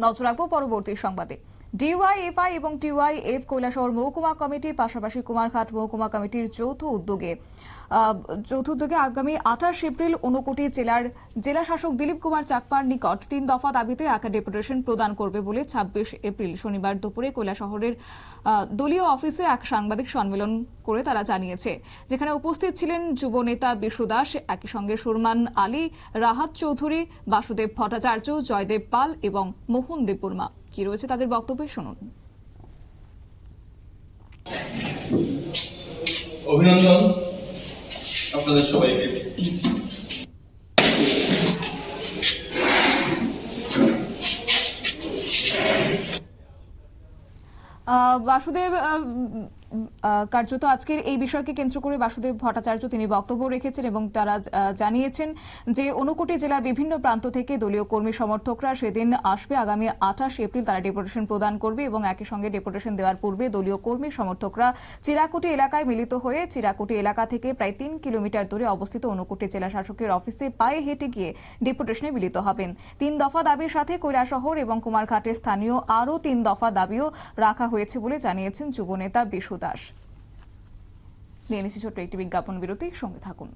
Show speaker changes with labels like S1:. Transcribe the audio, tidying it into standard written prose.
S1: নজর রাখবো পরবর্তী সংবাদে। ডিওয়াইএফআই এবং ডিওয়াইএফ কৈলাসহর মহকুমা কমিটি পাশাপাশি কুমারঘাট মহকুমা কমিটির যৌথ উদ্যোগে আগামী 28 এপ্রিল ঊনকোটি জেলার জেলা শাসক দিলীপ কুমার চাকমার নিকট 3 দফা দাবিতে একটা ডেপুটেশন প্রদান করবে বলে 26 এপ্রিল শনিবার দুপুরে কৈলাসহরের দলীয় অফিসে এক সাংবাদিক সম্মেলন করে তারা জানিয়েছে, যেখানে উপস্থিত ছিলেন যুব নেতা বিশু দাস, একই সঙ্গে সুরমান আলী, রাহাত চৌধুরী, বাসুদেব ভট্টাচার্য, জয়দেব পাল এবং মোহন দেববর্মা। কি রয়েছে তাদের বক্তব্যে শুনুন।
S2: অভিনন্দন আপনাদের সবাইকে।
S1: বাসুদেব, কার্যত আজকের এই বিষয়কে কেন্দ্র করে বাসুদেব ভট্টাচার্য তিনি বক্তব্য রেখেছেন এবং তারা জানিয়েছেন যে ঊনকোটি জেলার বিভিন্ন প্রান্ত থেকে দলীয় কর্মী সমর্থকরা সেদিন আসবে। আগামী 28 এপ্রিল তারা ডেপুটেশন প্রদান করবে এবং একই সঙ্গে ডেপুটেশন দেওয়ার পূর্বে দলীয় কর্মী সমর্থকরা চিরাকুটি এলাকায় মিলিত হয়ে চিরাকুটি এলাকা থেকে প্রায় 3 কিলোমিটার দূরে অবস্থিত ঊনকোটি জেলা শাসকের অফিসে পায়ে হেঁটে গিয়ে ডেপুটেশনে মিলিত হবেন। 3 দফা দাবির সাথে কৈলাসহর এবং কুমারঘাটের স্থানীয় আরও 3 দফা দাবিও রাখা হয়েছে বলে জানিয়েছেন যুব নেতা বিশু দাস। নিয়ে নিচ্ছি ছোট্ট একটি বিজ্ঞাপন বিরতি, সঙ্গে থাকুন।